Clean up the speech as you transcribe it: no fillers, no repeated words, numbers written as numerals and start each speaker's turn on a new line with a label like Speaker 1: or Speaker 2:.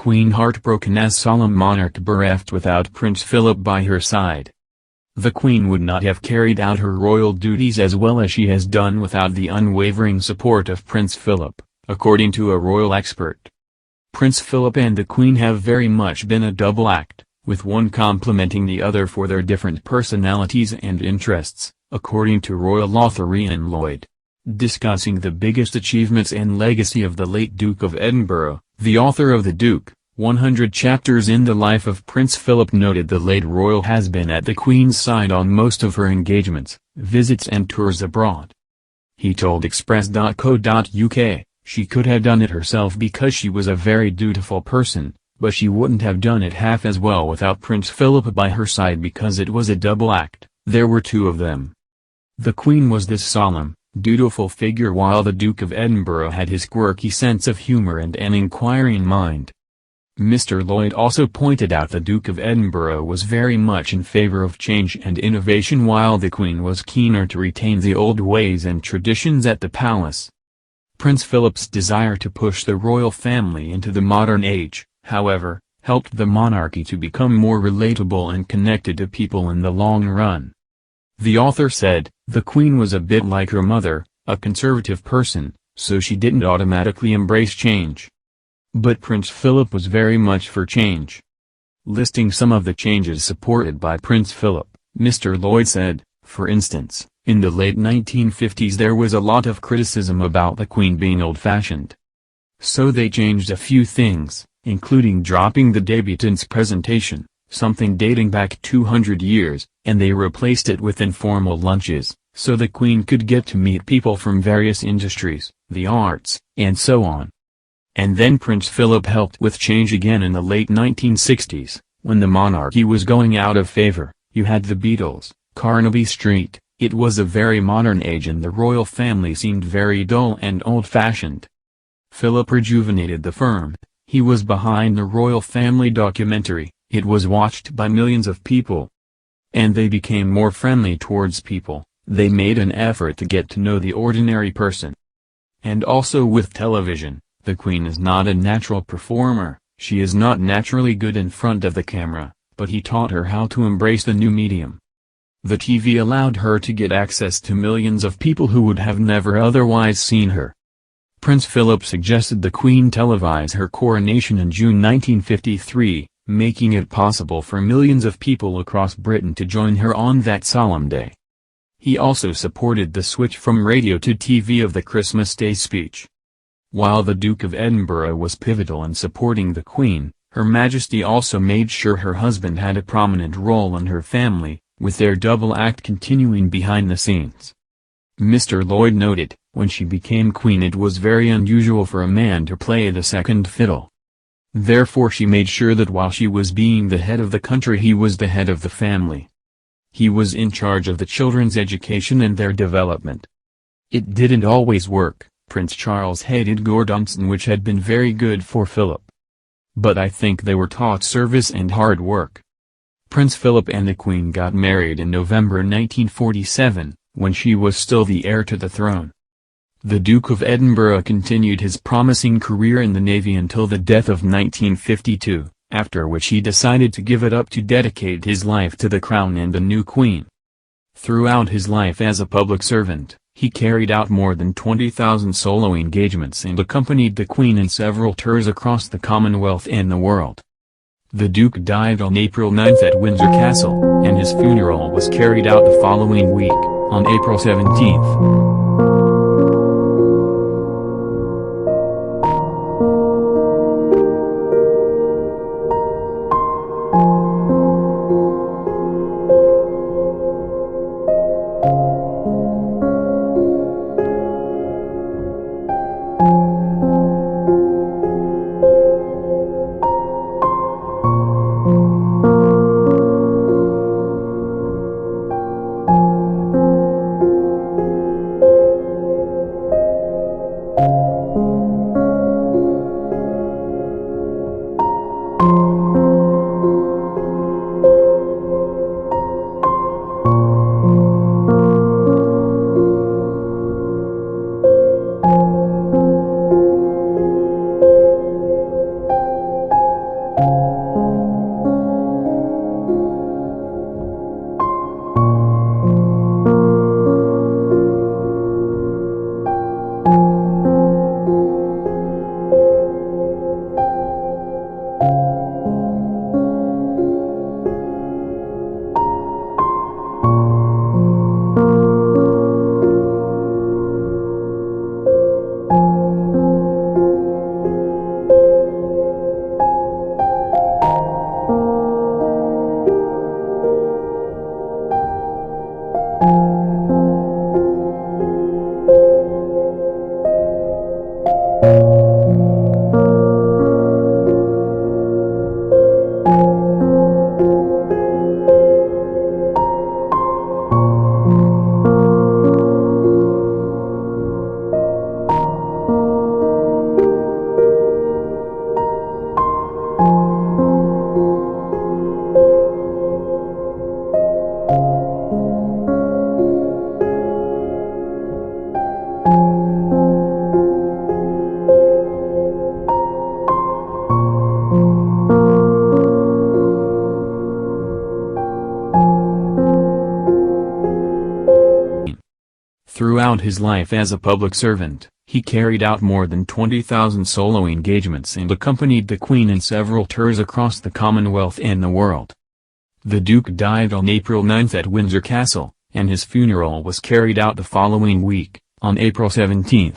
Speaker 1: Queen heartbroken as solemn monarch bereft without Prince Philip by her side. The Queen would not have carried out her royal duties as well as she has done without the unwavering support of Prince Philip, according to a royal expert. Prince Philip and the Queen have very much been a double act, with one complementing the other for their different personalities and interests, according to royal author Ian Lloyd. Discussing the biggest achievements and legacy of the late Duke of Edinburgh, the author of The Duke, 100 Chapters in the Life of Prince Philip noted the late royal has been at the Queen's side on most of her engagements, visits and tours abroad. He told Express.co.uk, she could have done it herself because she was a very dutiful person, but she wouldn't have done it half as well without Prince Philip by her side because it was a double act, there were two of them. The Queen was this solemn, dutiful figure while the Duke of Edinburgh had his quirky sense of humor and an inquiring mind. Mr. Lloyd also pointed out the Duke of Edinburgh was very much in favor of change and innovation while the Queen was keener to retain the old ways and traditions at the palace. Prince Philip's desire to push the royal family into the modern age, however, helped the monarchy to become more relatable and connected to people in the long run. The author said, the Queen was a bit like her mother, a conservative person, so she didn't automatically embrace change. But Prince Philip was very much for change. Listing some of the changes supported by Prince Philip, Mr. Lloyd said, for instance, in the late 1950s there was a lot of criticism about the Queen being old-fashioned. So they changed a few things, including dropping the debutante's presentation, something dating back 200 years, and they replaced it with informal lunches, so the Queen could get to meet people from various industries, the arts, and so on. And then Prince Philip helped with change again in the late 1960s, when the monarchy was going out of favor. You had the Beatles, Carnaby Street, it was a very modern age and the royal family seemed very dull and old-fashioned. Philip rejuvenated the firm, he was behind the royal family documentary, it was watched by millions of people. And they became more friendly towards people, they made an effort to get to know the ordinary person. And also with television, the Queen is not a natural performer, she is not naturally good in front of the camera, but he taught her how to embrace the new medium. The TV allowed her to get access to millions of people who would have never otherwise seen her. Prince Philip suggested the Queen televise her coronation in June 1953, making it possible for millions of people across Britain to join her on that solemn day. He also supported the switch from radio to TV of the Christmas Day speech. While the Duke of Edinburgh was pivotal in supporting the Queen, Her Majesty also made sure her husband had a prominent role in her family, with their double act continuing behind the scenes. Mr. Lloyd noted, when she became queen it was very unusual for a man to play the second fiddle. Therefore she made sure that while she was being the head of the country he was the head of the family. He was in charge of the children's education and their development. It didn't always work. Prince Charles hated Gordonstoun, which had been very good for Philip. But I think they were taught service and hard work. Prince Philip and the Queen got married in November 1947, when she was still the heir to the throne. The Duke of Edinburgh continued his promising career in the Navy until the death of 1952, after which he decided to give it up to dedicate his life to the crown and the new Queen. Throughout his life as a public servant, he carried out more than 20,000 solo engagements and accompanied the Queen in several tours across the Commonwealth and the world. The Duke died on April 9 at Windsor Castle, and his funeral was carried out the following week, on April 17. Throughout his life as a public servant, he carried out more than 20,000 solo engagements and accompanied the Queen in several tours across the Commonwealth and the world. The Duke died on April 9 at Windsor Castle, and his funeral was carried out the following week, on April 17.